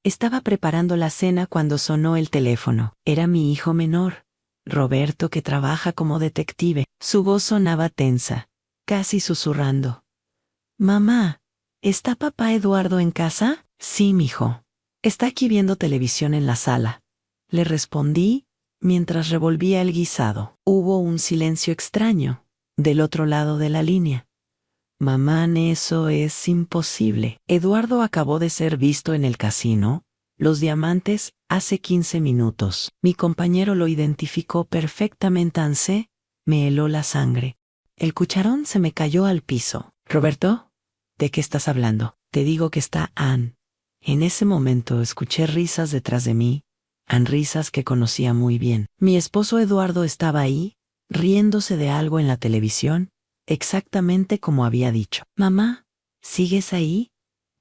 Estaba preparando la cena cuando sonó el teléfono. Era mi hijo menor, Roberto, que trabaja como detective. Su voz sonaba tensa, casi susurrando. «Mamá, ¿está papá Eduardo en casa?» «Sí, mijo. Está aquí viendo televisión en la sala», le respondí mientras revolvía el guisado. Hubo un silencio extraño del otro lado de la línea. «Mamá, eso es imposible. Eduardo acabó de ser visto en el casino Los Diamantes hace 15 minutos. Mi compañero lo identificó perfectamente. Ansé, me heló la sangre. El cucharón se me cayó al piso. «Roberto, ¿de qué estás hablando?» «Te digo que está Ann». En ese momento escuché risas detrás de mí, risas que conocía muy bien. Mi esposo Eduardo estaba ahí, riéndose de algo en la televisión, exactamente como había dicho. «Mamá, ¿sigues ahí?»,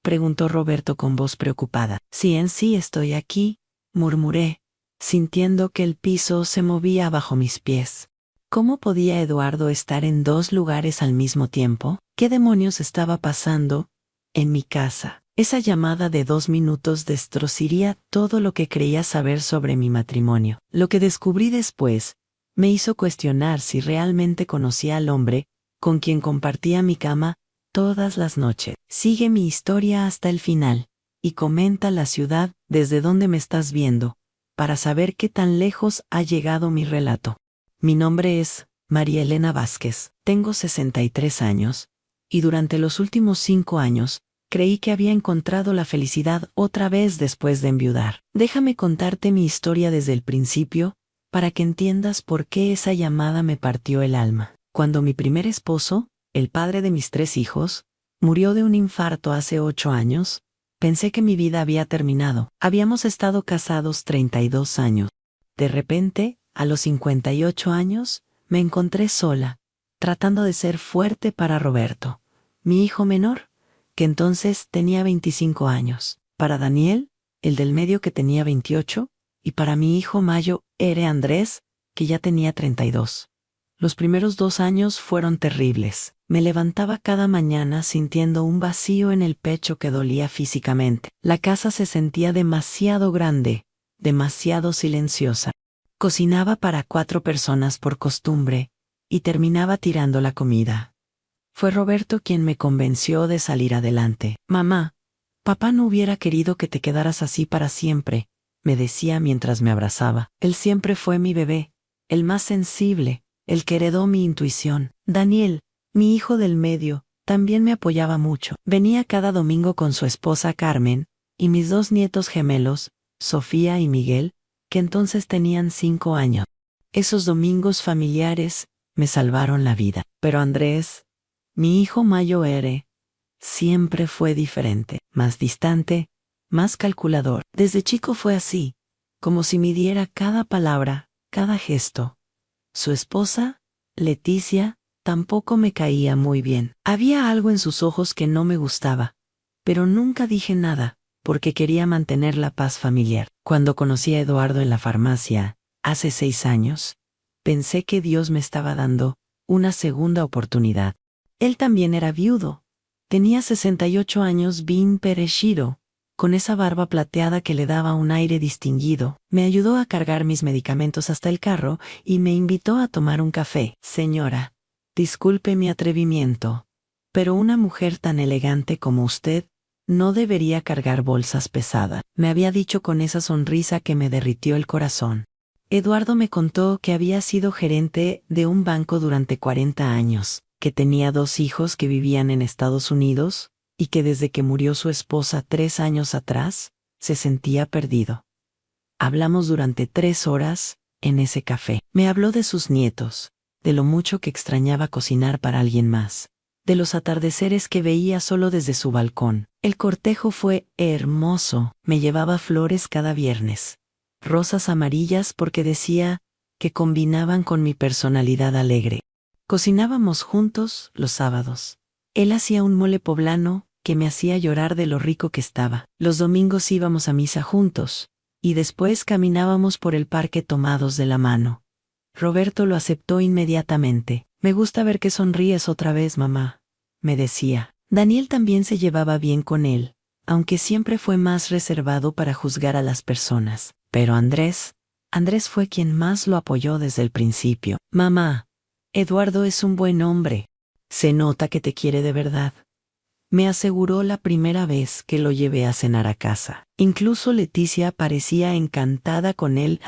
preguntó Roberto con voz preocupada. «Sí, en sí estoy aquí», murmuré, sintiendo que el piso se movía bajo mis pies. ¿Cómo podía Eduardo estar en dos lugares al mismo tiempo? ¿Qué demonios estaba pasando en mi casa? Esa llamada de 2 minutos destrozaría todo lo que creía saber sobre mi matrimonio. Lo que descubrí después me hizo cuestionar si realmente conocía al hombre con quien compartía mi cama todas las noches. Sigue mi historia hasta el final y comenta la ciudad desde donde me estás viendo para saber qué tan lejos ha llegado mi relato. Mi nombre es María Elena Vázquez, tengo 63 años y durante los últimos 5 años creí que había encontrado la felicidad otra vez después de enviudar. Déjame contarte mi historia desde el principio para que entiendas por qué esa llamada me partió el alma. Cuando mi primer esposo, el padre de mis 3 hijos, murió de un infarto hace 8 años, pensé que mi vida había terminado. Habíamos estado casados 32 años. De repente, a los 58 años, me encontré sola, tratando de ser fuerte para Roberto, mi hijo menor, que entonces tenía 25 años, para Daniel, el del medio, que tenía 28, y para mi hijo mayo, Andrés, que ya tenía 32. Los primeros 2 años fueron terribles. Me levantaba cada mañana sintiendo un vacío en el pecho que dolía físicamente. La casa se sentía demasiado grande, demasiado silenciosa. Cocinaba para 4 personas por costumbre y terminaba tirando la comida. Fue Roberto quien me convenció de salir adelante. «Mamá, papá no hubiera querido que te quedaras así para siempre», me decía mientras me abrazaba. «Él siempre fue mi bebé, el más sensible, el que heredó mi intuición. Daniel, mi hijo del medio, también me apoyaba mucho. Venía cada domingo con su esposa Carmen y mis 2 nietos gemelos, Sofía y Miguel, que entonces tenían 5 años. Esos domingos familiares me salvaron la vida. Pero Andrés, mi hijo mayor, siempre fue diferente, más distante, más calculador. Desde chico fue así, como si midiera cada palabra, cada gesto. Su esposa, Leticia, tampoco me caía muy bien. Había algo en sus ojos que no me gustaba, pero nunca dije nada, porque quería mantener la paz familiar. Cuando conocí a Eduardo en la farmacia, hace 6 años, pensé que Dios me estaba dando una segunda oportunidad. Él también era viudo. Tenía 68 años, bien perecido, con esa barba plateada que le daba un aire distinguido. Me ayudó a cargar mis medicamentos hasta el carro y me invitó a tomar un café. «Señora, disculpe mi atrevimiento, pero una mujer tan elegante como usted no debería cargar bolsas pesadas», me había dicho con esa sonrisa que me derritió el corazón. Eduardo me contó que había sido gerente de un banco durante 40 años, que tenía 2 hijos que vivían en Estados Unidos y que desde que murió su esposa 3 años atrás, se sentía perdido. Hablamos durante 3 horas en ese café. Me habló de sus nietos, de lo mucho que extrañaba cocinar para alguien más, de los atardeceres que veía solo desde su balcón. El cortejo fue hermoso. Me llevaba flores cada viernes, rosas amarillas porque decía que combinaban con mi personalidad alegre. Cocinábamos juntos los sábados. Él hacía un mole poblano que me hacía llorar de lo rico que estaba. Los domingos íbamos a misa juntos, y después caminábamos por el parque tomados de la mano. Roberto lo aceptó inmediatamente. «Me gusta ver que sonríes otra vez, mamá», me decía. Daniel también se llevaba bien con él, aunque siempre fue más reservado para juzgar a las personas. Pero Andrés fue quien más lo apoyó desde el principio. Mamá, Eduardo es un buen hombre. Se nota que te quiere de verdad. Me aseguró la primera vez que lo llevé a cenar a casa. Incluso Leticia parecía encantada con él.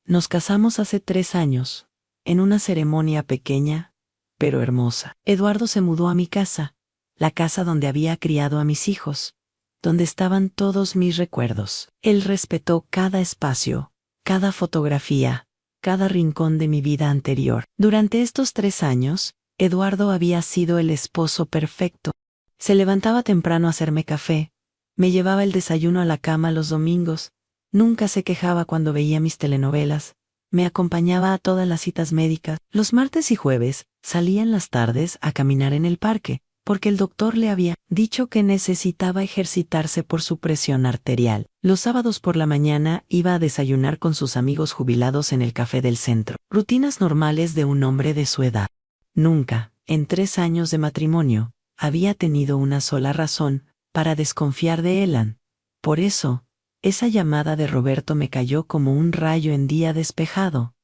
Nos casamos hace 3 años, en una ceremonia pequeña, pero hermosa. Eduardo se mudó a mi casa, la casa donde había criado a mis hijos, donde estaban todos mis recuerdos. Él respetó cada espacio, cada fotografía, cada rincón de mi vida anterior. Durante estos 3 años, Eduardo había sido el esposo perfecto. Se levantaba temprano a hacerme café, me llevaba el desayuno a la cama los domingos, nunca se quejaba cuando veía mis telenovelas, me acompañaba a todas las citas médicas. Los martes y jueves salía en las tardes a caminar en el parque, porque el doctor le había dicho que necesitaba ejercitarse por su presión arterial. Los sábados por la mañana iba a desayunar con sus amigos jubilados en el café del centro. Rutinas normales de un hombre de su edad. Nunca, en 3 años de matrimonio, había tenido una sola razón para desconfiar de Elan. Por eso, esa llamada de Roberto me cayó como un rayo en día despejado.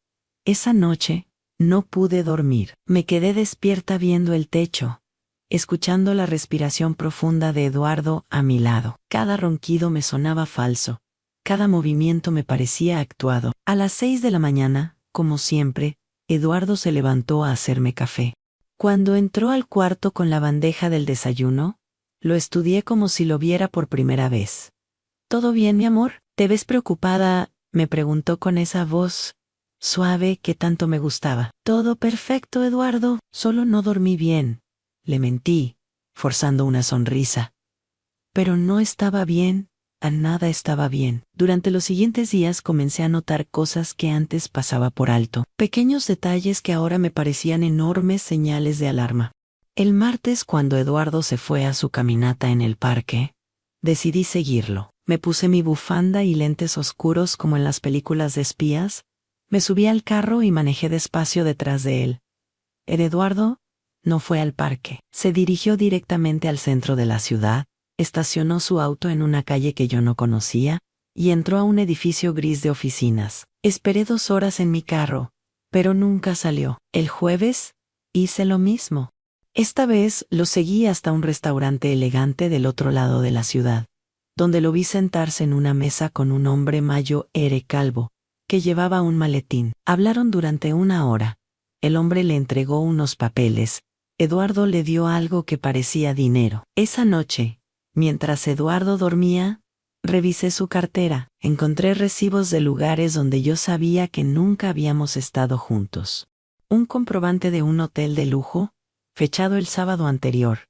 Esa noche, no pude dormir. Me quedé despierta viendo el techo, escuchando la respiración profunda de Eduardo a mi lado. Cada ronquido me sonaba falso, cada movimiento me parecía actuado. A las 6 de la mañana, como siempre, Eduardo se levantó a hacerme café. Cuando entró al cuarto con la bandeja del desayuno, lo estudié como si lo viera por primera vez. ¿Todo bien, mi amor? ¿Te ves preocupada?, me preguntó con esa voz suave que tanto me gustaba. Todo perfecto, Eduardo, solo no dormí bien. Le mentí, forzando una sonrisa. Pero no estaba bien, a nada estaba bien. Durante los siguientes días comencé a notar cosas que antes pasaba por alto. Pequeños detalles que ahora me parecían enormes señales de alarma. El martes, cuando Eduardo se fue a su caminata en el parque, decidí seguirlo. Me puse mi bufanda y lentes oscuros como en las películas de espías, me subí al carro y manejé despacio detrás de él. Eduardo no fue al parque. Se dirigió directamente al centro de la ciudad, estacionó su auto en una calle que yo no conocía, y entró a un edificio gris de oficinas. Esperé 2 horas en mi carro, pero nunca salió. El jueves, hice lo mismo. Esta vez lo seguí hasta un restaurante elegante del otro lado de la ciudad, donde lo vi sentarse en una mesa con un hombre mayo calvo, que llevaba un maletín. Hablaron durante 1 hora. El hombre le entregó unos papeles. Eduardo le dio algo que parecía dinero. Esa noche, mientras Eduardo dormía, revisé su cartera. Encontré recibos de lugares donde yo sabía que nunca habíamos estado juntos. Un comprobante de un hotel de lujo, fechado el sábado anterior,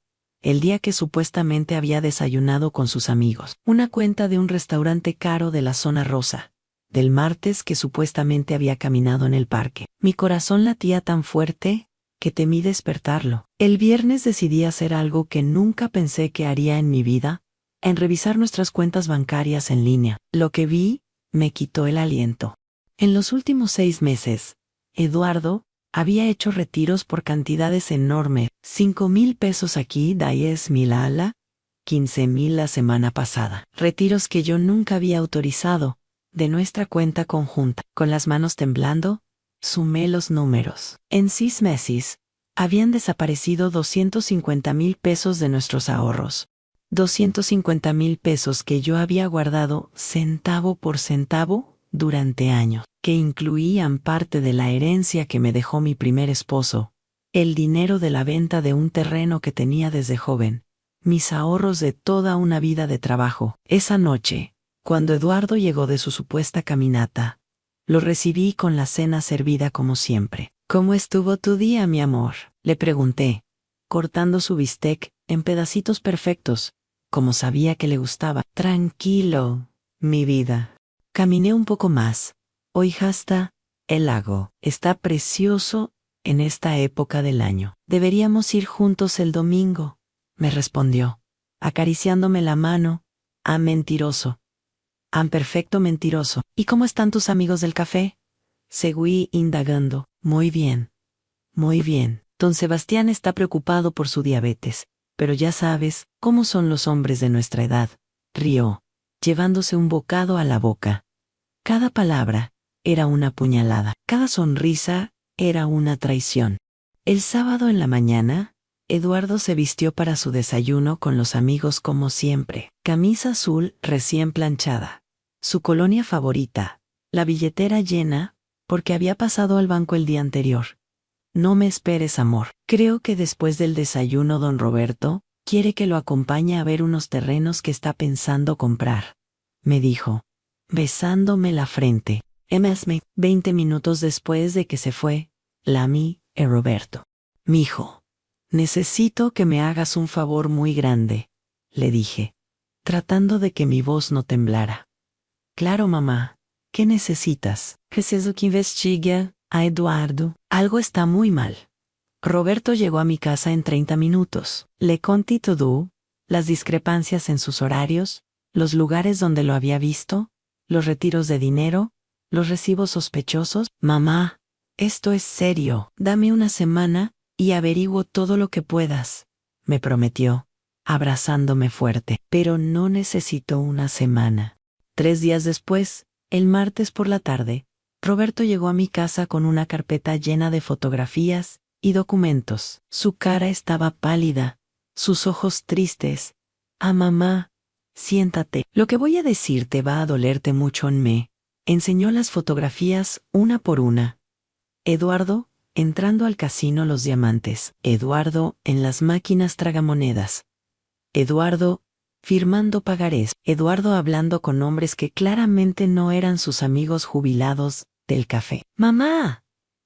el día que supuestamente había desayunado con sus amigos. Una cuenta de un restaurante caro de la zona rosa, del martes que supuestamente había caminado en el parque. Mi corazón latía tan fuerte que temí despertarlo. El viernes decidí hacer algo que nunca pensé que haría en mi vida, en revisar nuestras cuentas bancarias en línea. Lo que vi me quitó el aliento. En los últimos 6 meses, Eduardo había hecho retiros por cantidades enormes, 5,000 pesos aquí, 10,000 ala, 15,000 la semana pasada. Retiros que yo nunca había autorizado, de nuestra cuenta conjunta. Con las manos temblando, sumé los números. En 6 meses, habían desaparecido 250,000 pesos de nuestros ahorros. 250,000 pesos que yo había guardado centavo por centavo durante años, que incluían parte de la herencia que me dejó mi primer esposo, el dinero de la venta de un terreno que tenía desde joven, mis ahorros de toda una vida de trabajo. Esa noche, cuando Eduardo llegó de su supuesta caminata, lo recibí con la cena servida como siempre. ¿Cómo estuvo tu día, mi amor?, le pregunté, cortando su bistec en pedacitos perfectos, como sabía que le gustaba. Tranquilo, mi vida. Caminé un poco más. Hoy hasta el lago está precioso en esta época del año. Deberíamos ir juntos el domingo, me respondió, acariciándome la mano. Mentiroso. Perfecto mentiroso. ¿Y cómo están tus amigos del café?, seguí indagando. Muy bien. Muy bien. Don Sebastián está preocupado por su diabetes. pero ya sabes cómo son los hombres de nuestra edad, rió, llevándose un bocado a la boca. Cada palabra era una puñalada, cada sonrisa era una traición. El sábado en la mañana, Eduardo se vistió para su desayuno con los amigos como siempre. Camisa azul recién planchada. Su colonia favorita. La billetera llena, porque había pasado al banco el día anterior. No me esperes, amor. Creo que después del desayuno don Roberto quiere que lo acompañe a ver unos terrenos que está pensando comprar, me dijo, besándome la frente. Mesme, 20 minutos después de que se fue, Lami y Roberto. Mijo, necesito que me hagas un favor muy grande, le dije, tratando de que mi voz no temblara. Claro, mamá, ¿qué necesitas? Preciso que investigue a Eduardo. Algo está muy mal. Roberto llegó a mi casa en 30 minutos. Le conté todo, las discrepancias en sus horarios, los lugares donde lo había visto, los retiros de dinero, los recibos sospechosos. Mamá, esto es serio. Dame una semana y averiguo todo lo que puedas, me prometió, abrazándome fuerte. Pero no necesito una semana. 3 días después, el martes por la tarde, Roberto llegó a mi casa con una carpeta llena de fotografías y documentos. Su cara estaba pálida, sus ojos tristes. Mamá, siéntate. Lo que voy a decirte va a dolerte mucho en mí. Enseñó las fotografías una por una. Eduardo, entrando al casino Los Diamantes. Eduardo, en las máquinas tragamonedas. Eduardo, firmando pagarés. Eduardo hablando con hombres que claramente no eran sus amigos jubilados del café. Mamá,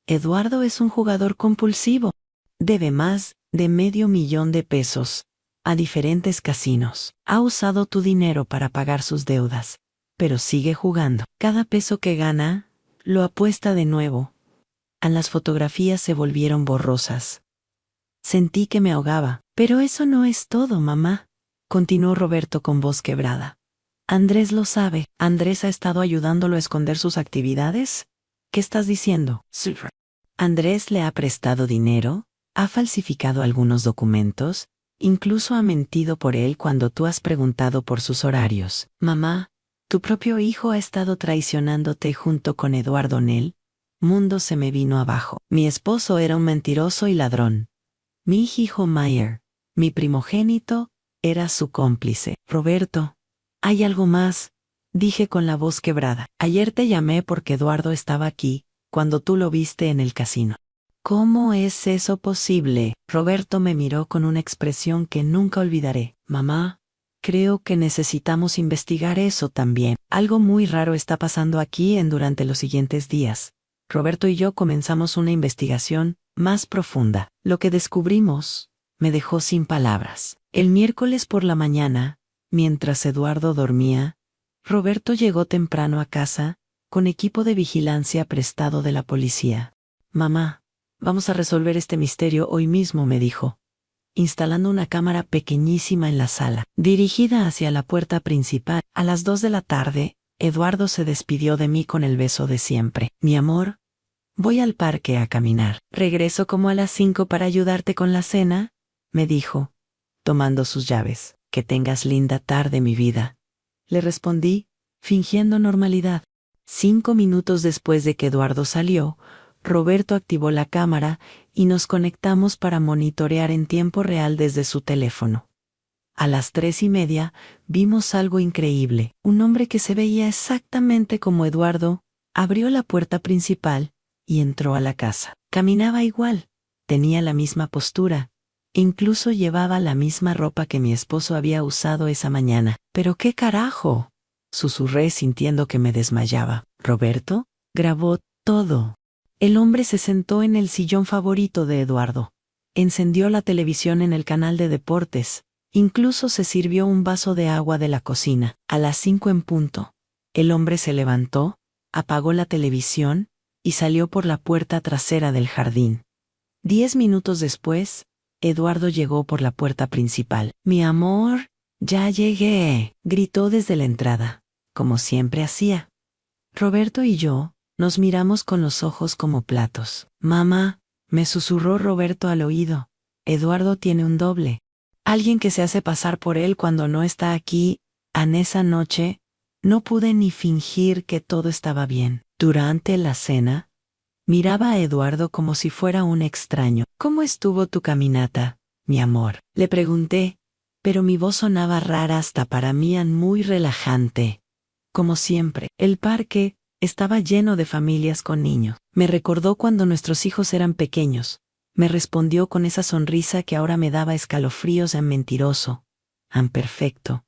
Eduardo es un jugador compulsivo. Debe más de $500,000 a diferentes casinos. Ha usado tu dinero para pagar sus deudas, pero sigue jugando. Cada peso que gana, lo apuesta de nuevo. Las fotografías se volvieron borrosas. Sentí que me ahogaba. Pero eso no es todo, mamá, continuó Roberto con voz quebrada. Andrés lo sabe. ¿Andrés ha estado ayudándolo a esconder sus actividades? ¿Qué estás diciendo? Andrés le ha prestado dinero, ha falsificado algunos documentos, incluso ha mentido por él cuando tú has preguntado por sus horarios. Mamá, tu propio hijo ha estado traicionándote junto con Eduardo Nel. Mundo se me vino abajo. Mi esposo era un mentiroso y ladrón. Mi hijo Mayer, mi primogénito, era su cómplice. Roberto, hay algo más, dije con la voz quebrada. Ayer te llamé porque Eduardo estaba aquí, cuando tú lo viste en el casino. ¿Cómo es eso posible? Roberto me miró con una expresión que nunca olvidaré. Mamá, creo que necesitamos investigar eso también. Algo muy raro está pasando aquí durante los siguientes días. Roberto y yo comenzamos una investigación más profunda. Lo que descubrimos me dejó sin palabras. El miércoles por la mañana, mientras Eduardo dormía, Roberto llegó temprano a casa, con equipo de vigilancia prestado de la policía. Mamá, vamos a resolver este misterio hoy mismo, me dijo, instalando una cámara pequeñísima en la sala, dirigida hacia la puerta principal. A las 2 de la tarde, Eduardo se despidió de mí con el beso de siempre. Mi amor, voy al parque a caminar. Regreso como a las 5 para ayudarte con la cena, me dijo, tomando sus llaves. Que tengas linda tarde, mi vida. Le respondí, fingiendo normalidad. 5 minutos después de que Eduardo salió, Roberto activó la cámara y nos conectamos para monitorear en tiempo real desde su teléfono. A las 3:30 vimos algo increíble. Un hombre que se veía exactamente como Eduardo abrió la puerta principal y entró a la casa. Caminaba igual, tenía la misma postura, incluso llevaba la misma ropa que mi esposo había usado esa mañana. ¿Pero qué carajo?, susurré sintiendo que me desmayaba. Roberto grabó todo. El hombre se sentó en el sillón favorito de Eduardo. Encendió la televisión en el canal de deportes. Incluso se sirvió un vaso de agua de la cocina. A las 5 en punto, el hombre se levantó, apagó la televisión y salió por la puerta trasera del jardín. 10 minutos después, Eduardo llegó por la puerta principal. Mi amor, ya llegué, gritó desde la entrada, como siempre hacía. Roberto y yo nos miramos con los ojos como platos. Mamá, me susurró Roberto al oído, Eduardo tiene un doble. Alguien que se hace pasar por él cuando no está aquí. En esa noche, no pude ni fingir que todo estaba bien. Durante la cena, miraba a Eduardo como si fuera un extraño. ¿Cómo estuvo tu caminata, mi amor? Le pregunté, pero mi voz sonaba rara hasta para mí muy relajante. Como siempre, el parque estaba lleno de familias con niños. Me recordó cuando nuestros hijos eran pequeños. Me respondió con esa sonrisa que ahora me daba escalofríos. Mentiroso, perfecto,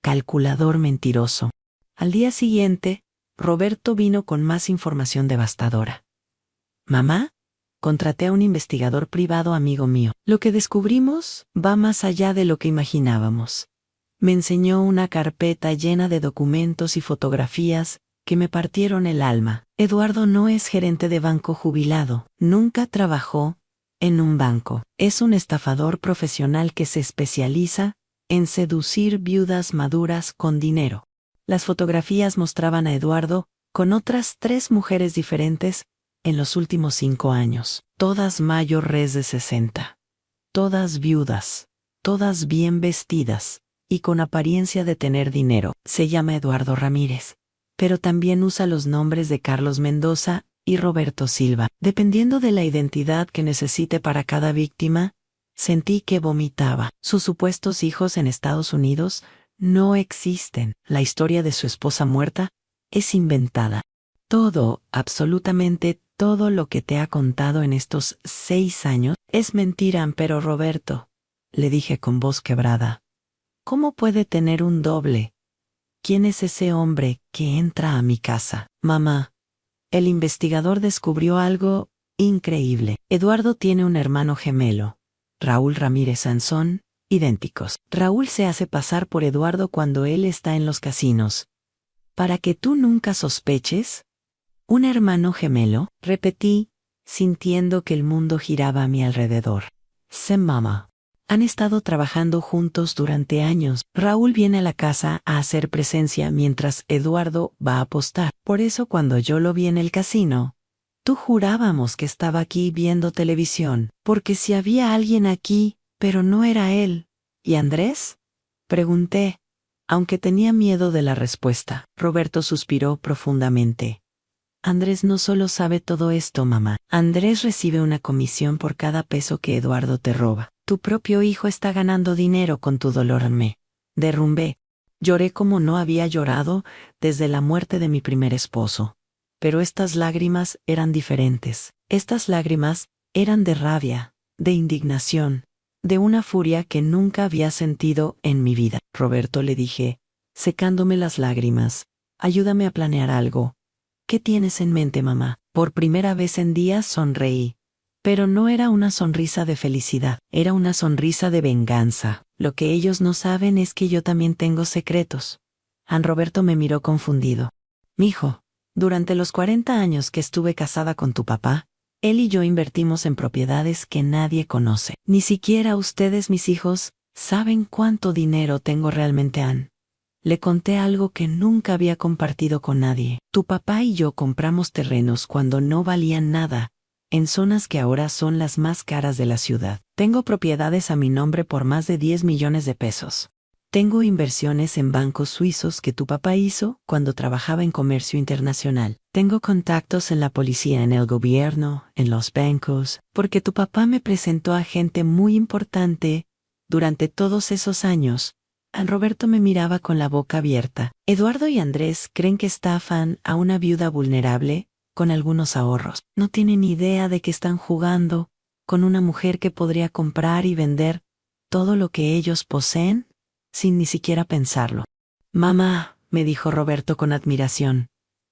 calculador mentiroso. Al día siguiente, Roberto vino con más información devastadora. Mamá, contraté a un investigador privado amigo mío. Lo que descubrimos va más allá de lo que imaginábamos. Me enseñó una carpeta llena de documentos y fotografías que me partieron el alma. Eduardo no es gerente de banco jubilado, nunca trabajó en un banco. Es un estafador profesional que se especializa en seducir viudas maduras con dinero. Las fotografías mostraban a Eduardo con otras 3 mujeres diferentes en los últimos 5 años, todas mayores de 60, todas viudas, todas bien vestidas y con apariencia de tener dinero. Se llama Eduardo Ramírez, pero también usa los nombres de Carlos Mendoza y Roberto Silva. Dependiendo de la identidad que necesite para cada víctima, sentí que vomitaba. Sus supuestos hijos en Estados Unidos no existen. La historia de su esposa muerta es inventada. Todo, absolutamente todo lo que te ha contado en estos 6 años es mentira. Pero Roberto, le dije con voz quebrada, ¿cómo puede tener un doble? ¿Quién es ese hombre que entra a mi casa? Mamá, el investigador descubrió algo increíble. Eduardo tiene un hermano gemelo, Raúl Ramírez Sansón, idénticos. Raúl se hace pasar por Eduardo cuando él está en los casinos. ¿Para que tú nunca sospeches? ¿Un hermano gemelo? Repetí, sintiendo que el mundo giraba a mi alrededor. Sí, mamá. Han estado trabajando juntos durante años. Raúl viene a la casa a hacer presencia mientras Eduardo va a apostar. Por eso cuando yo lo vi en el casino, tú jurábamos que estaba aquí viendo televisión, porque si había alguien aquí, pero no era él. ¿Y Andrés? Pregunté, aunque tenía miedo de la respuesta. Roberto suspiró profundamente. Andrés no solo sabe todo esto, mamá. Andrés recibe una comisión por cada peso que Eduardo te roba. Tu propio hijo está ganando dinero con tu dolor. Me derrumbé. Lloré como no había llorado desde la muerte de mi primer esposo. Pero estas lágrimas eran diferentes. Estas lágrimas eran de rabia, de indignación, de una furia que nunca había sentido en mi vida. Roberto, le dije, secándome las lágrimas, ayúdame a planear algo. ¿Qué tienes en mente, mamá? Por primera vez en días sonreí. Pero no era una sonrisa de felicidad, era una sonrisa de venganza. Lo que ellos no saben es que yo también tengo secretos. Roberto me miró confundido. Mijo, durante los 40 años que estuve casada con tu papá, él y yo invertimos en propiedades que nadie conoce. Ni siquiera ustedes, mis hijos, saben cuánto dinero tengo realmente. Le conté algo que nunca había compartido con nadie. Tu papá y yo compramos terrenos cuando no valían nada, en zonas que ahora son las más caras de la ciudad. Tengo propiedades a mi nombre por más de 10 millones de pesos. Tengo inversiones en bancos suizos que tu papá hizo cuando trabajaba en comercio internacional. Tengo contactos en la policía, en el gobierno, en los bancos, porque tu papá me presentó a gente muy importante durante todos esos años. Roberto me miraba con la boca abierta. Eduardo y Andrés creen que estafan a una viuda vulnerable con algunos ahorros. No tienen idea de que están jugando con una mujer que podría comprar y vender todo lo que ellos poseen sin ni siquiera pensarlo. Mamá, me dijo Roberto con admiración,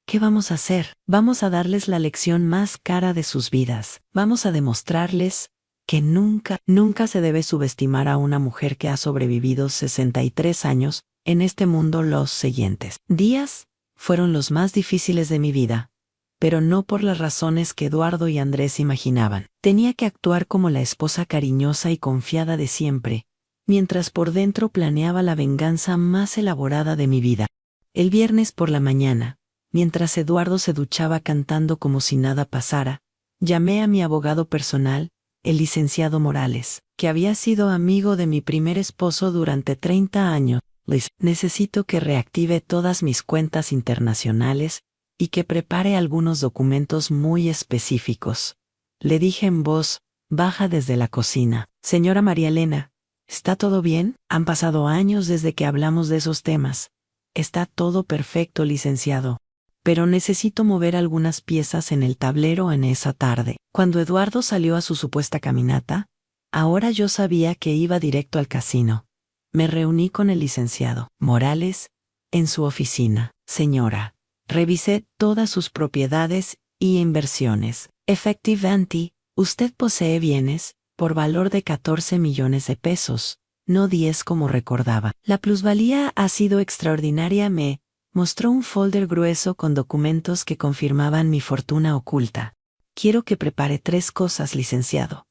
¿qué vamos a hacer? Vamos a darles la lección más cara de sus vidas. Vamos a demostrarles que nunca se debe subestimar a una mujer que ha sobrevivido 63 años en este mundo. Los siguientes días fueron los más difíciles de mi vida, pero no por las razones que Eduardo y Andrés imaginaban. Tenía que actuar como la esposa cariñosa y confiada de siempre, mientras por dentro planeaba la venganza más elaborada de mi vida. El viernes por la mañana, mientras Eduardo se duchaba cantando como si nada pasara, llamé a mi abogado personal el licenciado Morales, que había sido amigo de mi primer esposo durante 30 años. Liz, necesito que reactive todas mis cuentas internacionales y que prepare algunos documentos muy específicos. Le dije en voz baja desde la cocina. Señora María Elena, ¿está todo bien? Han pasado años desde que hablamos de esos temas. Está todo perfecto, licenciado. Pero necesito mover algunas piezas en el tablero en esa tarde. Cuando Eduardo salió a su supuesta caminata, ahora yo sabía que iba directo al casino. Me reuní con el licenciado Morales en su oficina. Señora, revisé todas sus propiedades y inversiones. Efectivamente, usted posee bienes por valor de 14 millones de pesos, no 10 como recordaba. La plusvalía ha sido extraordinaria. Me mostró un folder grueso con documentos que confirmaban mi fortuna oculta. Quiero que prepare 3 cosas, licenciado,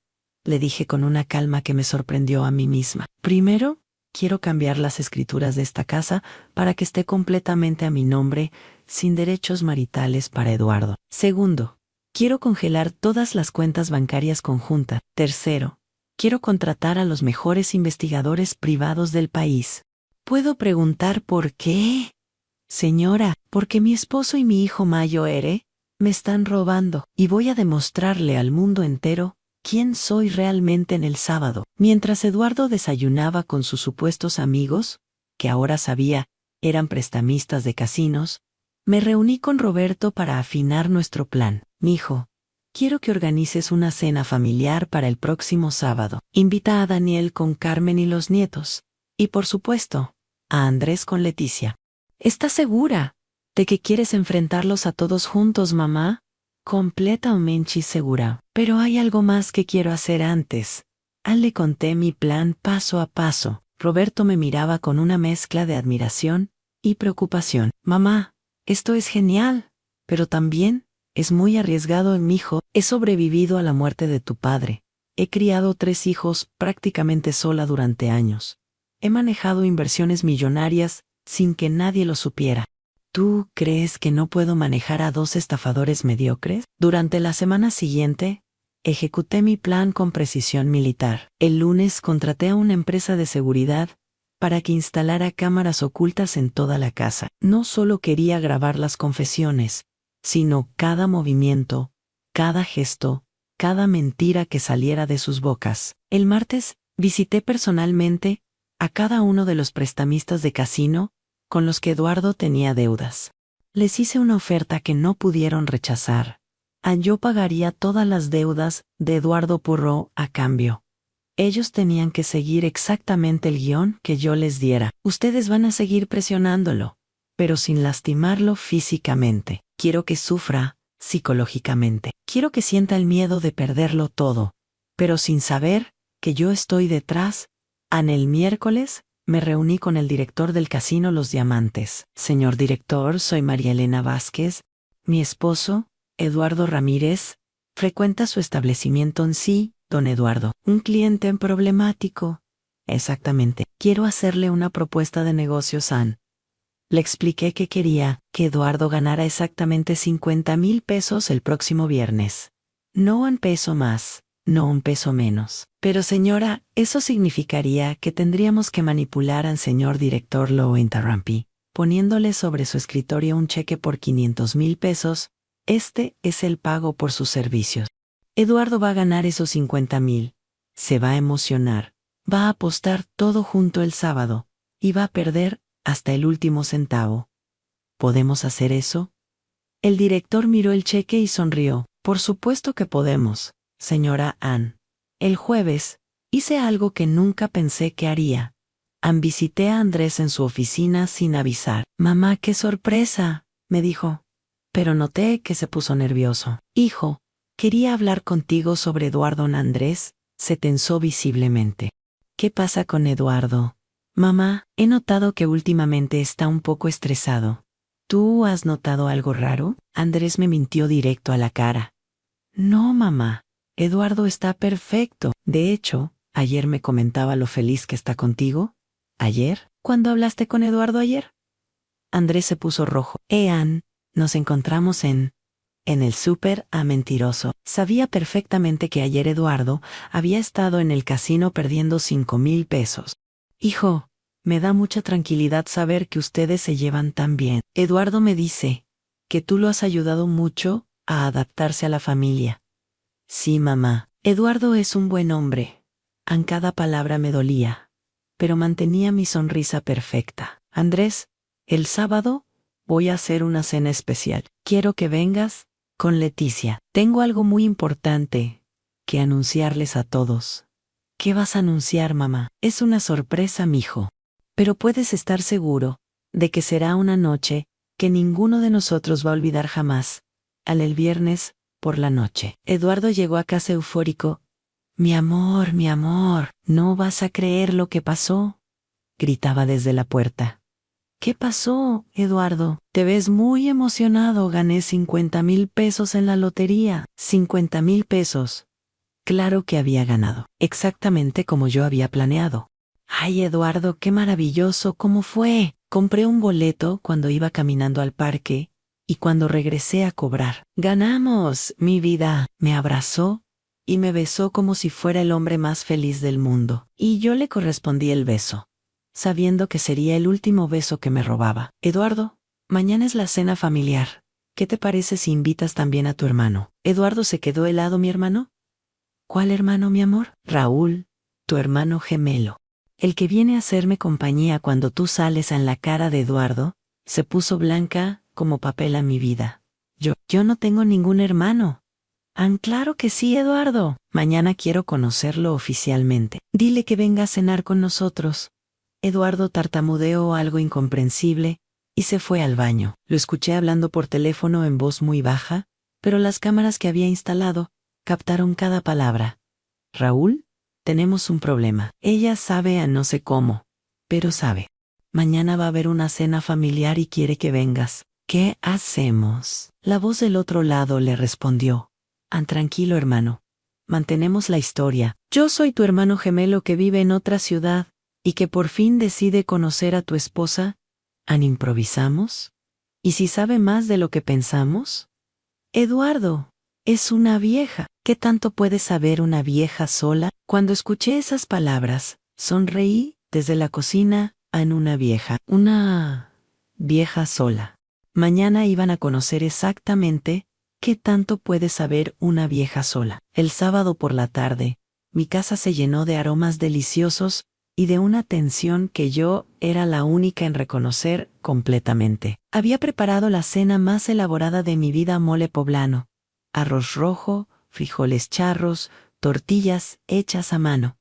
le dije con una calma que me sorprendió a mí misma. Primero, quiero cambiar las escrituras de esta casa para que esté completamente a mi nombre, sin derechos maritales para Eduardo. Segundo, quiero congelar todas las cuentas bancarias conjuntas. Tercero, quiero contratar a los mejores investigadores privados del país. ¿Puedo preguntar por qué? Señora, porque mi esposo y mi hijo mayor me están robando, y voy a demostrarle al mundo entero quién soy realmente en el sábado. Mientras Eduardo desayunaba con sus supuestos amigos, que ahora sabía eran prestamistas de casinos, me reuní con Roberto para afinar nuestro plan. Mijo, quiero que organices una cena familiar para el próximo sábado. Invita a Daniel con Carmen y los nietos, y por supuesto, a Andrés con Leticia. ¿Estás segura de que quieres enfrentarlos a todos juntos, mamá? Completamente segura. Pero hay algo más que quiero hacer antes. Le conté mi plan paso a paso. Roberto me miraba con una mezcla de admiración y preocupación. Mamá, esto es genial, pero también es muy arriesgado, mijo. He sobrevivido a la muerte de tu padre. He criado 3 hijos prácticamente sola durante años. He manejado inversiones millonarias sin que nadie lo supiera. ¿Tú crees que no puedo manejar a 2 estafadores mediocres? Durante la semana siguiente, ejecuté mi plan con precisión militar. El lunes contraté a una empresa de seguridad para que instalara cámaras ocultas en toda la casa. No solo quería grabar las confesiones, sino cada movimiento, cada gesto, cada mentira que saliera de sus bocas. El martes, visité personalmente a cada uno de los prestamistas de casino con los que Eduardo tenía deudas. Les hice una oferta que no pudieron rechazar. Yo pagaría todas las deudas de Eduardo Purro a cambio. Ellos tenían que seguir exactamente el guión que yo les diera. Ustedes van a seguir presionándolo, pero sin lastimarlo físicamente. Quiero que sufra psicológicamente. Quiero que sienta el miedo de perderlo todo, pero sin saber que yo estoy detrás. El miércoles me reuní con el director del casino Los Diamantes. Señor director, soy María Elena Vázquez. Mi esposo, Eduardo Ramírez, frecuenta su establecimiento en sí, don Eduardo. Un cliente problemático. Exactamente. Quiero hacerle una propuesta de negocios. Le expliqué que quería que Eduardo ganara exactamente 50,000 pesos el próximo viernes. No un peso más, no un peso menos. Pero señora, eso significaría que tendríamos que manipular al señor director, lo interrumpí, poniéndole sobre su escritorio un cheque por 500,000 pesos. Este es el pago por sus servicios. Eduardo va a ganar esos 50,000. Se va a emocionar. Va a apostar todo junto el sábado. Y va a perder hasta el último centavo. ¿Podemos hacer eso? El director miró el cheque y sonrió. Por supuesto que podemos, señora Ann. El jueves, hice algo que nunca pensé que haría. Visité a Andrés en su oficina sin avisar. Mamá, qué sorpresa, me dijo. Pero noté que se puso nervioso. Hijo, quería hablar contigo sobre Eduardo. Andrés se tensó visiblemente. ¿Qué pasa con Eduardo? Mamá, he notado que últimamente está un poco estresado. ¿Tú has notado algo raro? Andrés me mintió directo a la cara. No, mamá. Eduardo está perfecto. De hecho, ayer me comentaba lo feliz que está contigo. ¿Ayer? ¿Cuándo hablaste con Eduardo ayer? Andrés se puso rojo. Ann, nos encontramos en En el súper, mentiroso. Sabía perfectamente que ayer Eduardo había estado en el casino perdiendo 5,000 pesos. Hijo, me da mucha tranquilidad saber que ustedes se llevan tan bien. Eduardo me dice que tú lo has ayudado mucho a adaptarse a la familia. Sí, mamá. Eduardo es un buen hombre. En cada palabra me dolía, pero mantenía mi sonrisa perfecta. Andrés, el sábado voy a hacer una cena especial. Quiero que vengas con Leticia. Tengo algo muy importante que anunciarles a todos. ¿Qué vas a anunciar, mamá? Es una sorpresa, mijo. Pero puedes estar seguro de que será una noche que ninguno de nosotros va a olvidar jamás. El viernes por la noche. Eduardo llegó a casa eufórico. Mi amor, no vas a creer lo que pasó, gritaba desde la puerta. ¿Qué pasó, Eduardo? Te ves muy emocionado. Gané 50,000 pesos en la lotería. 50,000 pesos. Claro que había ganado, exactamente como yo había planeado. Ay, Eduardo, qué maravilloso, ¿cómo fue? Compré un boleto cuando iba caminando al parque y cuando regresé a cobrar. ¡Ganamos, mi vida! Me abrazó y me besó como si fuera el hombre más feliz del mundo. Y yo le correspondí el beso, sabiendo que sería el último beso que me robaba. Eduardo, mañana es la cena familiar. ¿Qué te parece si invitas también a tu hermano? Eduardo se quedó helado. ¿Mi hermano? ¿Cuál hermano, mi amor? Raúl, tu hermano gemelo. El que viene a hacerme compañía cuando tú sales. En la cara de Eduardo se puso blanca como papel a mi vida. Yo no tengo ningún hermano. Claro que sí, Eduardo. Mañana quiero conocerlo oficialmente. Dile que venga a cenar con nosotros. Eduardo tartamudeó algo incomprensible y se fue al baño. Lo escuché hablando por teléfono en voz muy baja, pero las cámaras que había instalado captaron cada palabra. Raúl, tenemos un problema. Ella sabe a no sé cómo, pero sabe. Mañana va a haber una cena familiar y quiere que vengas. ¿Qué hacemos? La voz del otro lado le respondió. Tranquilo, hermano. Mantenemos la historia. Yo soy tu hermano gemelo que vive en otra ciudad y que por fin decide conocer a tu esposa. ¿Improvisamos? ¿Y si sabe más de lo que pensamos? Eduardo, es una vieja. ¿Qué tanto puede saber una vieja sola? Cuando escuché esas palabras, sonreí desde la cocina. Una vieja sola. Mañana iban a conocer exactamente qué tanto puede saber una vieja sola. El sábado por la tarde, mi casa se llenó de aromas deliciosos y de una tensión que yo era la única en reconocer completamente. Había preparado la cena más elaborada de mi vida: mole poblano, arroz rojo, frijoles charros, tortillas hechas a mano.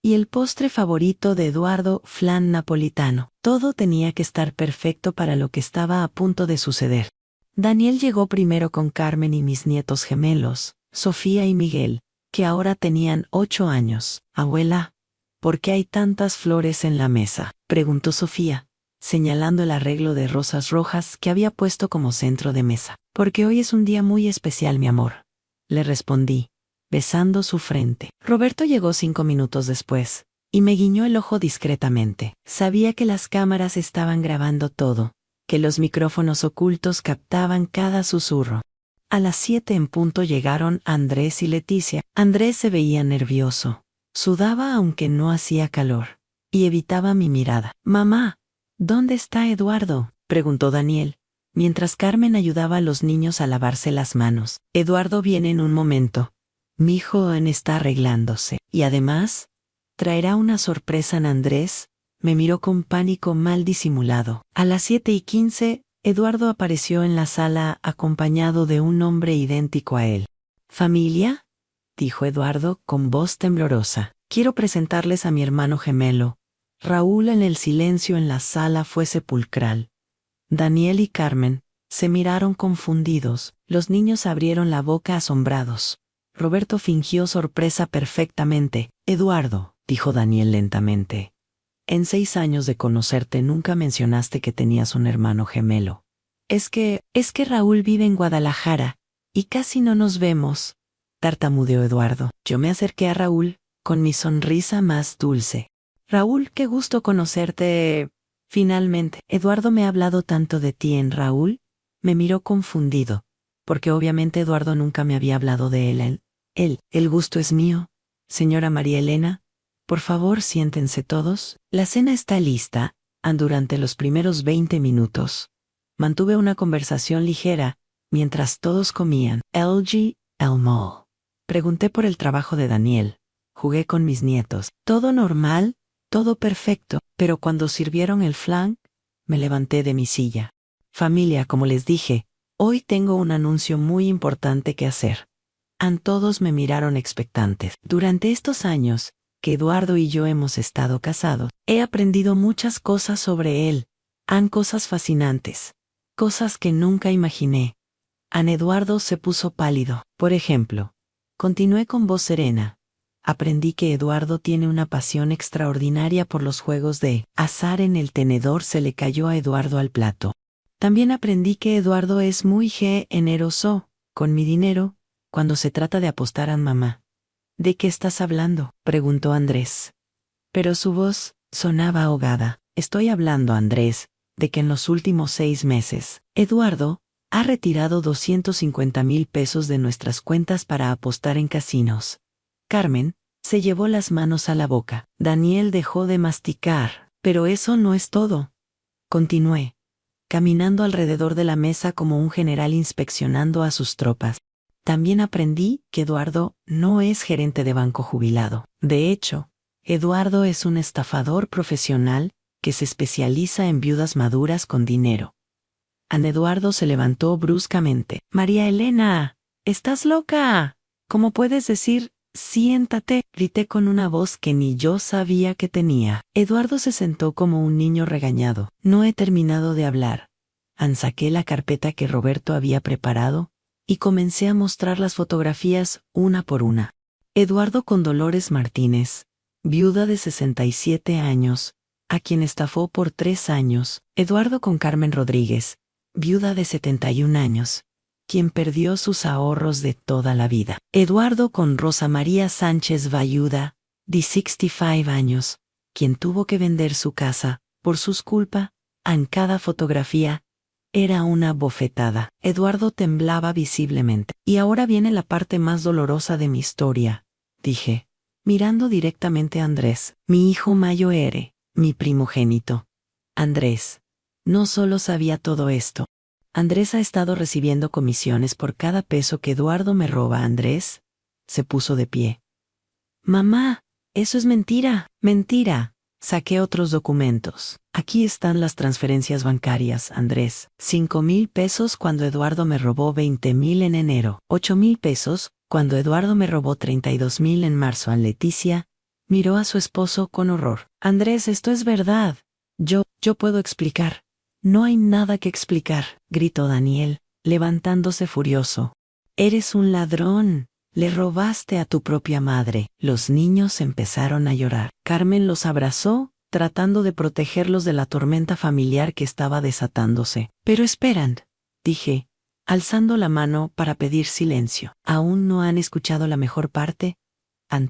Y el postre favorito de Eduardo, flan napolitano. Todo tenía que estar perfecto para lo que estaba a punto de suceder. Daniel llegó primero con Carmen y mis nietos gemelos, Sofía y Miguel, que ahora tenían 8 años. Abuela, ¿por qué hay tantas flores en la mesa?, preguntó Sofía, señalando el arreglo de rosas rojas que había puesto como centro de mesa. Porque hoy es un día muy especial, mi amor, le respondí, besando su frente. Roberto llegó 5 minutos después, y me guiñó el ojo discretamente. Sabía que las cámaras estaban grabando todo, que los micrófonos ocultos captaban cada susurro. A las 7 en punto llegaron Andrés y Leticia. Andrés se veía nervioso, sudaba aunque no hacía calor, y evitaba mi mirada. Mamá, ¿dónde está Eduardo?, preguntó Daniel, mientras Carmen ayudaba a los niños a lavarse las manos. Eduardo viene en un momento. Mi hijo está arreglándose. Y además, traerá una sorpresa. Andrés me miró con pánico mal disimulado. A las 7:15, Eduardo apareció en la sala acompañado de un hombre idéntico a él. ¿Familia?, dijo Eduardo con voz temblorosa. Quiero presentarles a mi hermano gemelo, Raúl. En el silencio en la sala fue sepulcral. Daniel y Carmen se miraron confundidos. Los niños abrieron la boca asombrados. Roberto fingió sorpresa perfectamente. Eduardo, dijo Daniel lentamente, en 6 años de conocerte nunca mencionaste que tenías un hermano gemelo. Es que Raúl vive en Guadalajara, y casi no nos vemos, tartamudeó Eduardo. Yo me acerqué a Raúl, con mi sonrisa más dulce. Raúl, qué gusto conocerte. Finalmente, Eduardo me ha hablado tanto de ti. Raúl me miró confundido. porque obviamente Eduardo nunca me había hablado de él. El gusto es mío. Señora María Elena, por favor siéntense todos. La cena está lista. Durante los primeros 20 minutos. Mantuve una conversación ligera, mientras todos comían. LG, Elmo. Pregunté por el trabajo de Daniel. Jugué con mis nietos. Todo normal, todo perfecto, pero cuando sirvieron el flan, me levanté de mi silla. Familia, como les dije, hoy tengo un anuncio muy importante que hacer. Todos me miraron expectantes. Durante estos años, que Eduardo y yo hemos estado casados, he aprendido muchas cosas sobre él. Cosas fascinantes. Cosas que nunca imaginé. Eduardo se puso pálido. Por ejemplo, continué con voz serena. Aprendí que Eduardo tiene una pasión extraordinaria por los juegos de azar. En el tenedor se le cayó a Eduardo al plato. También aprendí que Eduardo es muy generoso con mi dinero cuando se trata de apostar a mamá. ¿De qué estás hablando?, preguntó Andrés. Pero su voz sonaba ahogada. Estoy hablando, Andrés, de que en los últimos 6 meses, Eduardo ha retirado 250,000 pesos de nuestras cuentas para apostar en casinos. Carmen se llevó las manos a la boca. Daniel dejó de masticar. Pero eso no es todo. Continué, caminando alrededor de la mesa como un general inspeccionando a sus tropas. También aprendí que Eduardo no es gerente de banco jubilado. De hecho, Eduardo es un estafador profesional que se especializa en viudas maduras con dinero. Eduardo se levantó bruscamente. María Elena, ¿estás loca? ¿Cómo puedes decir, siéntate? Grité con una voz que ni yo sabía que tenía. Eduardo se sentó como un niño regañado. No he terminado de hablar. Saqué la carpeta que Roberto había preparado y comencé a mostrar las fotografías una por una. Eduardo con Dolores Martínez, viuda de 67 años, a quien estafó por 3 años. Eduardo con Carmen Rodríguez, viuda de 71 años, quien perdió sus ahorros de toda la vida. Eduardo con Rosa María Sánchez, viuda de 65 años, quien tuvo que vender su casa por sus culpas. En cada fotografía era una bofetada. Eduardo temblaba visiblemente. Y ahora viene la parte más dolorosa de mi historia, dije, mirando directamente a Andrés. Mi hijo mayor, mi primogénito. Andrés no solo sabía todo esto. Andrés ha estado recibiendo comisiones por cada peso que Eduardo me roba. Andrés se puso de pie. Mamá, eso es mentira. Mentira. Saqué otros documentos. Aquí están las transferencias bancarias, Andrés. 5,000 pesos cuando Eduardo me robó 20,000 en enero. 8,000 pesos cuando Eduardo me robó 32,000 en marzo. Leticia miró a su esposo con horror. Andrés, esto es verdad. Yo puedo explicar. No hay nada que explicar, gritó Daniel, levantándose furioso. Eres un ladrón. Le robaste a tu propia madre. Los niños empezaron a llorar. Carmen los abrazó, tratando de protegerlos de la tormenta familiar que estaba desatándose. Pero esperan, dije, alzando la mano para pedir silencio. ¿Aún no han escuchado la mejor parte?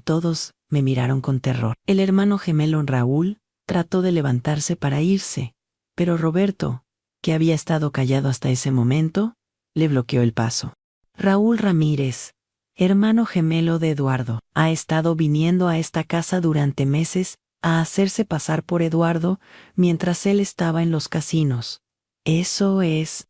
Todos me miraron con terror. El hermano gemelo Raúl trató de levantarse para irse, pero Roberto, que había estado callado hasta ese momento, le bloqueó el paso. Raúl Ramírez, hermano gemelo de Eduardo, ha estado viniendo a esta casa durante meses a hacerse pasar por Eduardo mientras él estaba en los casinos. Eso es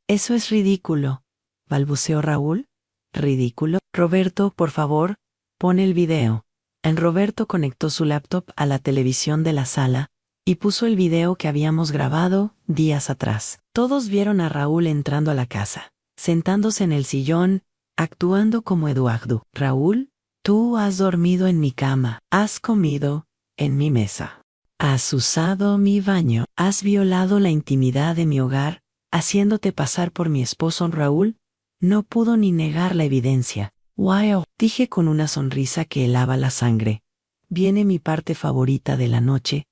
ridículo, balbuceó Raúl. ¿Ridículo? Roberto, por favor, pon el video. Roberto conectó su laptop a la televisión de la sala y puso el video que habíamos grabado días atrás. Todos vieron a Raúl entrando a la casa, sentándose en el sillón, actuando como Eduardo. Raúl, tú has dormido en mi cama, has comido en mi mesa, has usado mi baño, has violado la intimidad de mi hogar, haciéndote pasar por mi esposo. Raúl no pudo ni negar la evidencia. Wow, dije con una sonrisa que helaba la sangre. Viene mi parte favorita de la noche.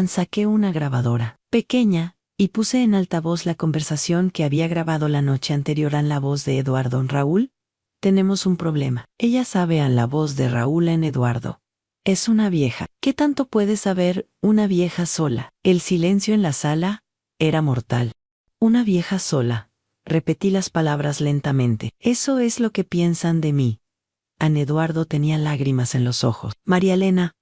Saqué una grabadora pequeña y puse en altavoz la conversación que había grabado la noche anterior. En la voz de Eduardo. Raúl, tenemos un problema. Ella sabe en la voz de Raúl en Eduardo. Es una vieja. ¿Qué tanto puede saber una vieja sola? El silencio en la sala era mortal. Una vieja sola, Repetí las palabras lentamente. Eso es lo que piensan de mí. An Eduardo tenía lágrimas en los ojos. María Elena,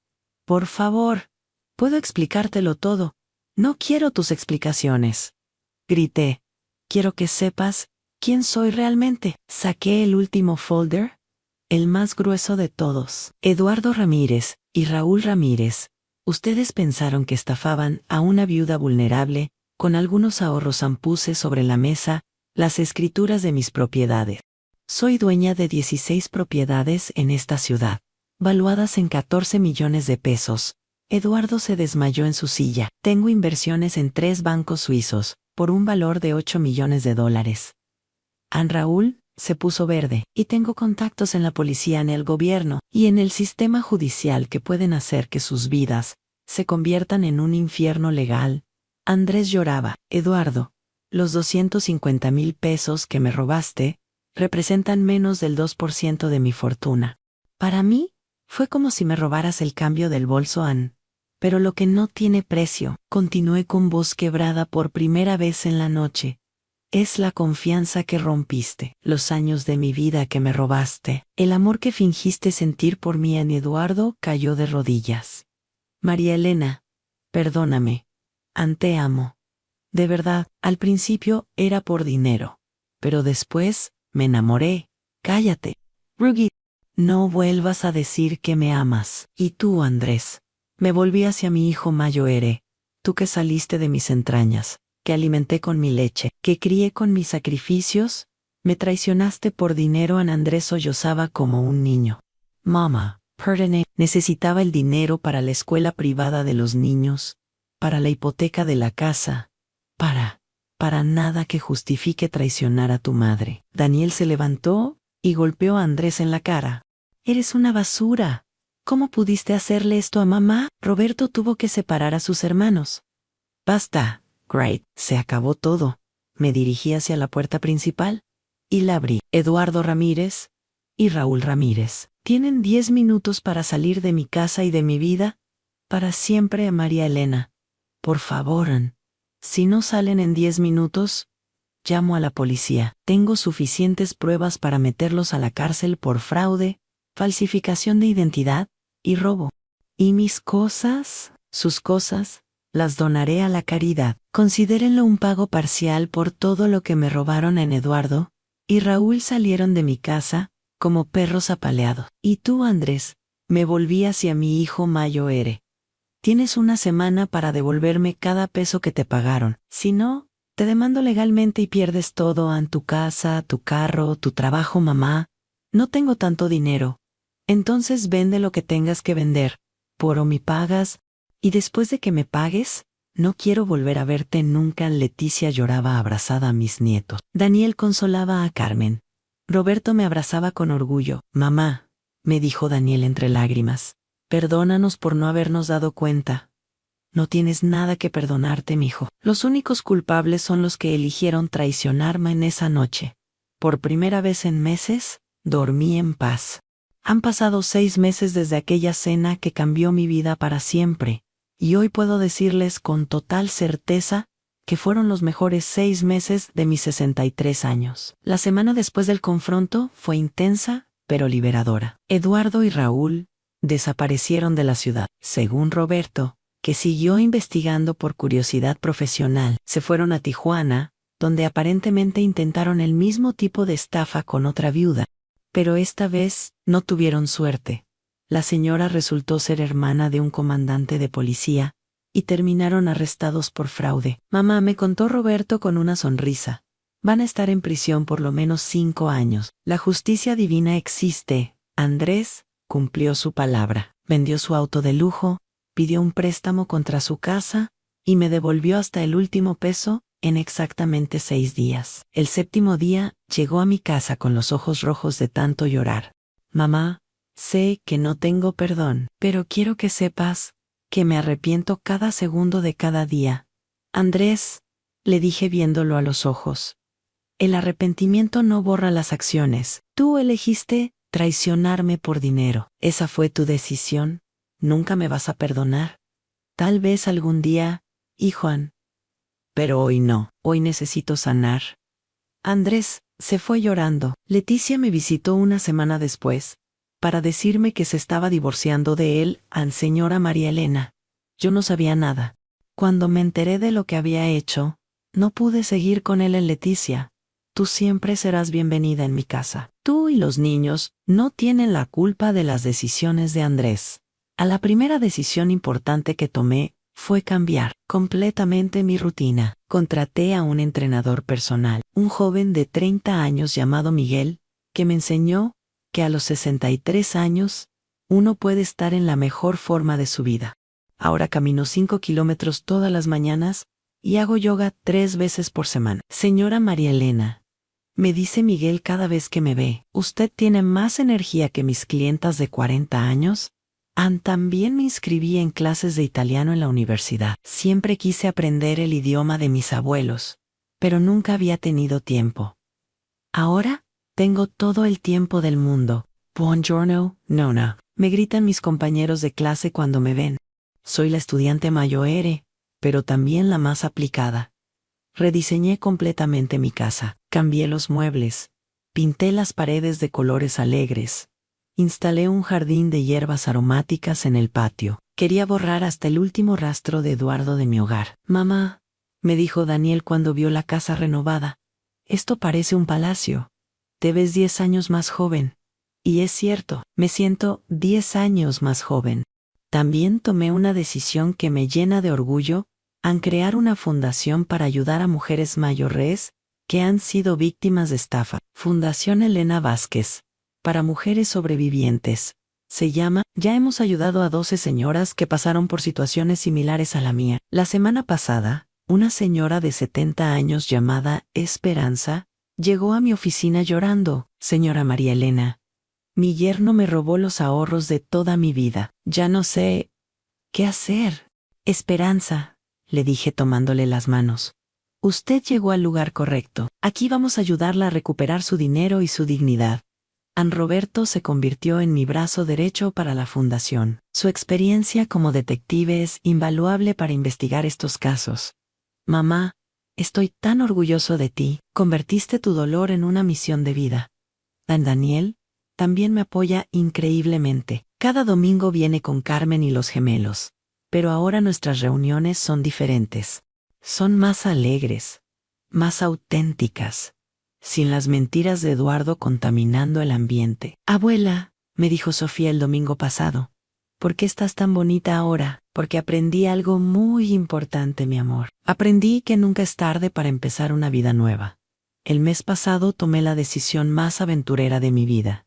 por favor, puedo explicártelo todo. No quiero tus explicaciones. Grité. Quiero que sepas quién soy realmente. Saqué el último folder, el más grueso de todos. Eduardo Ramírez y Raúl Ramírez. Ustedes pensaron que estafaban a una viuda vulnerable, con algunos ahorros puse sobre la mesa las escrituras de mis propiedades. Soy dueña de 16 propiedades en esta ciudad, valuadas en 14 millones de pesos. Eduardo se desmayó en su silla. Tengo inversiones en 3 bancos suizos, por un valor de 8 millones de dólares. An Raúl se puso verde, y tengo contactos en la policía, en el gobierno y en el sistema judicial que pueden hacer que sus vidas se conviertan en un infierno legal. Andrés lloraba. Eduardo, los 250,000 pesos que me robaste representan menos del 2% de mi fortuna. Para mí, fue como si me robaras el cambio del bolso, Ann. Pero lo que no tiene precio, continué con voz quebrada por primera vez en la noche, es la confianza que rompiste, los años de mi vida que me robaste, el amor que fingiste sentir por mí. En Eduardo cayó de rodillas. María Elena, perdóname. Ann, te amo. De verdad, al principio era por dinero. Pero después, me enamoré. Cállate. Rugi, no vuelvas a decir que me amas. Y tú, Andrés. Me volví hacia mi hijo Mayoere. Tú que saliste de mis entrañas, que alimenté con mi leche, que crié con mis sacrificios, me traicionaste por dinero. An Andrés sollozaba como un niño. Mamá, perdone, necesitaba el dinero para la escuela privada de los niños, para la hipoteca de la casa, para nada que justifique traicionar a tu madre. Daniel se levantó y golpeó a Andrés en la cara. Eres una basura. ¿Cómo pudiste hacerle esto a mamá? Roberto tuvo que separar a sus hermanos. Basta, Great, se acabó todo. Me dirigí hacia la puerta principal y la abrí. Eduardo Ramírez y Raúl Ramírez. Tienen 10 minutos para salir de mi casa y de mi vida, para siempre. A María Elena. Por favor, Ann. Si no salen en 10 minutos, llamo a la policía. Tengo suficientes pruebas para meterlos a la cárcel por fraude, falsificación de identidad y robo. ¿Y mis cosas? Sus cosas, las donaré a la caridad. Considérenlo un pago parcial por todo lo que me robaron. En Eduardo y Raúl salieron de mi casa como perros apaleados. Y tú, Andrés, me volví hacia mi hijo Mayoere. Tienes una semana para devolverme cada peso que te pagaron. Si no, te demando legalmente y pierdes todo, Ann, tu casa, tu carro, tu trabajo. Mamá, no tengo tanto dinero. Entonces vende lo que tengas que vender. Por me pagas, y después de que me pagues, no quiero volver a verte nunca. Leticia lloraba abrazada a mis nietos. Daniel consolaba a Carmen. Roberto me abrazaba con orgullo. Mamá, me dijo Daniel entre lágrimas, perdónanos por no habernos dado cuenta. No tienes nada que perdonarte, mijo. Los únicos culpables son los que eligieron traicionarme en esa noche. Por primera vez en meses, dormí en paz. Han pasado 6 meses desde aquella cena que cambió mi vida para siempre, y hoy puedo decirles con total certeza que fueron los mejores 6 meses de mis 63 años. La semana después del confronto fue intensa, pero liberadora. Eduardo y Raúl desaparecieron de la ciudad. Según Roberto, que siguió investigando por curiosidad profesional, se fueron a Tijuana, donde aparentemente intentaron el mismo tipo de estafa con otra viuda. Pero esta vez no tuvieron suerte. La señora resultó ser hermana de un comandante de policía, y terminaron arrestados por fraude. Mamá, me contó Roberto con una sonrisa. Van a estar en prisión por lo menos 5 años. La justicia divina existe. Andrés cumplió su palabra. Vendió su auto de lujo, pidió un préstamo contra su casa, y me devolvió hasta el último peso en exactamente 6 días. El 7º día llegó a mi casa con los ojos rojos de tanto llorar. Mamá, sé que no tengo perdón, pero quiero que sepas que me arrepiento cada segundo de cada día. Andrés, le dije viéndolo a los ojos, el arrepentimiento no borra las acciones. Tú elegiste traicionarme por dinero. Esa fue tu decisión. Nunca me vas a perdonar. Tal vez algún día, hijo Ann. Pero hoy no. Hoy necesito sanar. Andrés se fue llorando. Leticia me visitó una semana después, para decirme que se estaba divorciando de él, señora María Elena. Yo no sabía nada. Cuando me enteré de lo que había hecho, no pude seguir con él en Leticia. Tú siempre serás bienvenida en mi casa. Tú y los niños no tienen la culpa de las decisiones de Andrés. A la primera decisión importante que tomé fue cambiar completamente mi rutina. Contraté a un entrenador personal, un joven de 30 años llamado Miguel, que me enseñó que a los 63 años uno puede estar en la mejor forma de su vida. Ahora camino 5 kilómetros todas las mañanas y hago yoga 3 veces por semana. Señora María Elena, me dice Miguel cada vez que me ve, ¿usted tiene más energía que mis clientas de 40 años? También me inscribí en clases de italiano en la universidad. Siempre quise aprender el idioma de mis abuelos, pero nunca había tenido tiempo. Ahora tengo todo el tiempo del mundo. Buongiorno, nonna. Me gritan mis compañeros de clase cuando me ven. Soy la estudiante mayor, pero también la más aplicada. Rediseñé completamente mi casa. Cambié los muebles. Pinté las paredes de colores alegres. Instalé un jardín de hierbas aromáticas en el patio. Quería borrar hasta el último rastro de Eduardo de mi hogar. Mamá, me dijo Daniel cuando vio la casa renovada, esto parece un palacio. Te ves 10 años más joven. Y es cierto, me siento 10 años más joven. También tomé una decisión que me llena de orgullo, al crear una fundación para ayudar a mujeres mayores que han sido víctimas de estafa. Fundación Elena Vázquez, para mujeres sobrevivientes. Se llama. Ya hemos ayudado a 12 señoras que pasaron por situaciones similares a la mía. La semana pasada, una señora de 70 años llamada Esperanza llegó a mi oficina llorando. Señora María Elena, mi yerno me robó los ahorros de toda mi vida. Ya no sé qué hacer. Esperanza, le dije tomándole las manos. Usted llegó al lugar correcto. Aquí vamos a ayudarla a recuperar su dinero y su dignidad. Roberto se convirtió en mi brazo derecho para la fundación. Su experiencia como detective es invaluable para investigar estos casos. Mamá, estoy tan orgulloso de ti. Convertiste tu dolor en una misión de vida. Daniel también me apoya increíblemente. Cada domingo viene con Carmen y los gemelos. Pero ahora nuestras reuniones son diferentes. Son más alegres, más auténticas, sin las mentiras de Eduardo contaminando el ambiente. Abuela, me dijo Sofía el domingo pasado, ¿por qué estás tan bonita ahora? Porque aprendí algo muy importante, mi amor. Aprendí que nunca es tarde para empezar una vida nueva. El mes pasado tomé la decisión más aventurera de mi vida.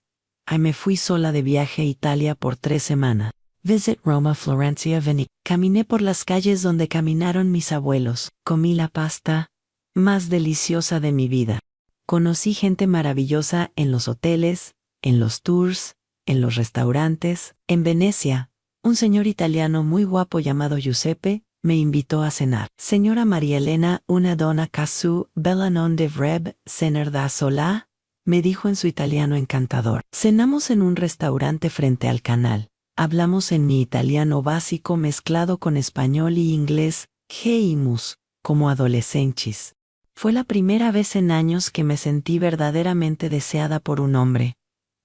Me fui sola de viaje a Italia por 3 semanas. Visit Roma, Florencia, Venecia. Caminé por las calles donde caminaron mis abuelos. Comí la pasta más deliciosa de mi vida. Conocí gente maravillosa en los hoteles, en los tours, en los restaurantes. En Venecia, un señor italiano muy guapo llamado Giuseppe me invitó a cenar. Señora María Elena, una donna casu bella non dovrebbe cenar da sola, me dijo en su italiano encantador. Cenamos en un restaurante frente al canal. Hablamos en mi italiano básico mezclado con español y inglés, geimus, como adolescentes. Fue la primera vez en años que me sentí verdaderamente deseada por un hombre.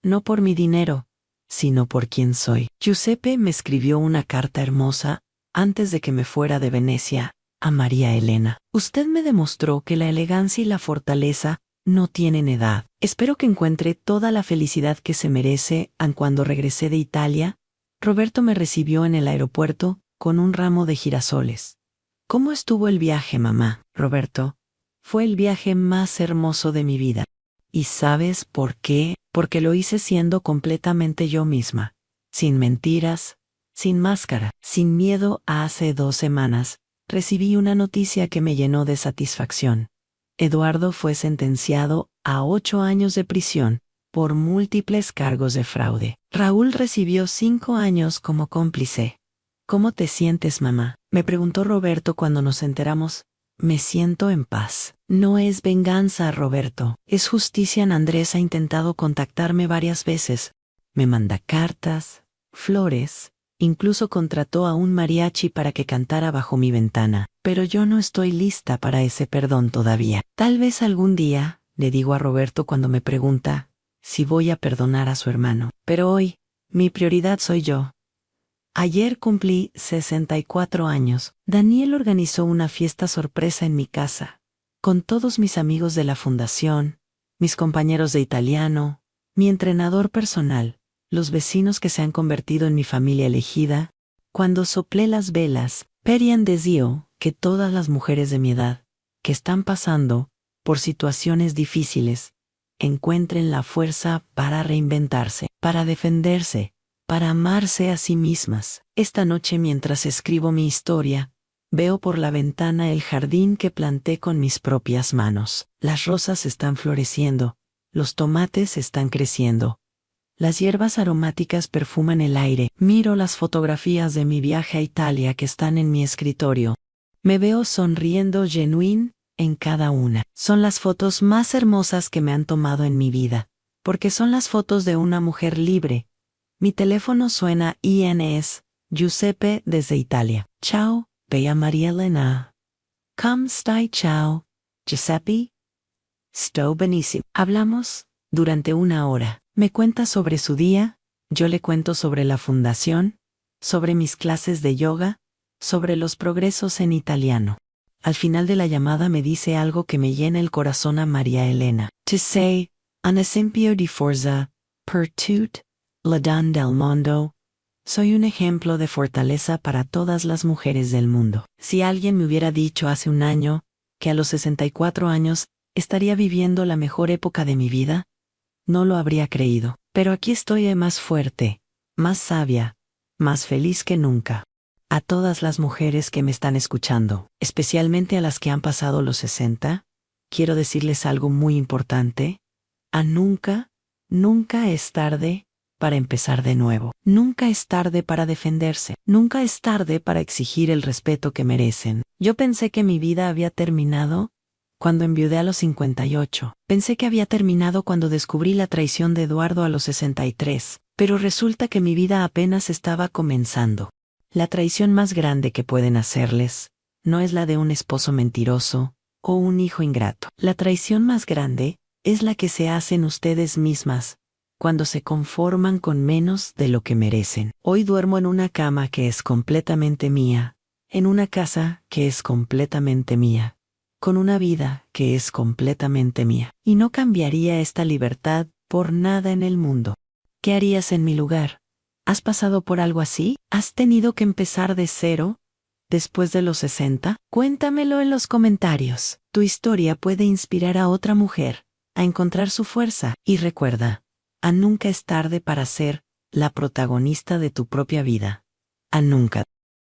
No por mi dinero, sino por quien soy. Giuseppe me escribió una carta hermosa, antes de que me fuera de Venecia, a María Elena. Usted me demostró que la elegancia y la fortaleza no tienen edad. Espero que encuentre toda la felicidad que se merece. Cuando regresé de Italia, Roberto me recibió en el aeropuerto con un ramo de girasoles. ¿Cómo estuvo el viaje, mamá? Roberto, fue el viaje más hermoso de mi vida. ¿Y sabes por qué? Porque lo hice siendo completamente yo misma. Sin mentiras, sin máscara, sin miedo. Hace 2 semanas, recibí una noticia que me llenó de satisfacción. Eduardo fue sentenciado a 8 años de prisión por múltiples cargos de fraude. Raúl recibió 5 años como cómplice. ¿Cómo te sientes, mamá?, me preguntó Roberto cuando nos enteramos. Me siento en paz. No es venganza, Roberto. Es justicia. Andrés ha intentado contactarme varias veces. Me manda cartas, flores, incluso contrató a un mariachi para que cantara bajo mi ventana. Pero yo no estoy lista para ese perdón todavía. Tal vez algún día, le digo a Roberto cuando me pregunta si voy a perdonar a su hermano. Pero hoy, mi prioridad soy yo. Ayer cumplí 64 años. Daniel organizó una fiesta sorpresa en mi casa, con todos mis amigos de la fundación, mis compañeros de italiano, mi entrenador personal, los vecinos que se han convertido en mi familia elegida. Cuando soplé las velas, Perian deseó que todas las mujeres de mi edad, que están pasando por situaciones difíciles, encuentren la fuerza para reinventarse, para defenderse, para amarse a sí mismas. Esta noche, mientras escribo mi historia, veo por la ventana el jardín que planté con mis propias manos. Las rosas están floreciendo, los tomates están creciendo. Las hierbas aromáticas perfuman el aire. Miro las fotografías de mi viaje a Italia que están en mi escritorio. Me veo sonriendo genuine en cada una. Son las fotos más hermosas que me han tomado en mi vida, porque son las fotos de una mujer libre. Mi teléfono suena INS, Giuseppe desde Italia. Ciao, bella Maria Elena. Come stai ciao, Giuseppe? Sto benissimo. Hablamos durante 1 hora. Me cuenta sobre su día, yo le cuento sobre la fundación, sobre mis clases de yoga, sobre los progresos en italiano. Al final de la llamada me dice algo que me llena el corazón a María Elena. To say, un esempio di forza, per tutte le donne del mondo. Soy un ejemplo de fortaleza para todas las mujeres del mundo. Si alguien me hubiera dicho hace 1 año que a los 64 años estaría viviendo la mejor época de mi vida, no lo habría creído. Pero aquí estoy más fuerte, más sabia, más feliz que nunca. A todas las mujeres que me están escuchando, especialmente a las que han pasado los 60, quiero decirles algo muy importante. Nunca, nunca es tarde para empezar de nuevo. Nunca es tarde para defenderse. Nunca es tarde para exigir el respeto que merecen. Yo pensé que mi vida había terminado cuando enviudé a los 58. Pensé que había terminado cuando descubrí la traición de Eduardo a los 63, pero resulta que mi vida apenas estaba comenzando. La traición más grande que pueden hacerles no es la de un esposo mentiroso o un hijo ingrato. La traición más grande es la que se hacen ustedes mismas cuando se conforman con menos de lo que merecen. Hoy duermo en una cama que es completamente mía, en una casa que es completamente mía, con una vida que es completamente mía. Y no cambiaría esta libertad por nada en el mundo. ¿Qué harías en mi lugar? ¿Has pasado por algo así? ¿Has tenido que empezar de cero después de los 60? Cuéntamelo en los comentarios. Tu historia puede inspirar a otra mujer a encontrar su fuerza. Y recuerda, nunca es tarde para ser la protagonista de tu propia vida. Nunca.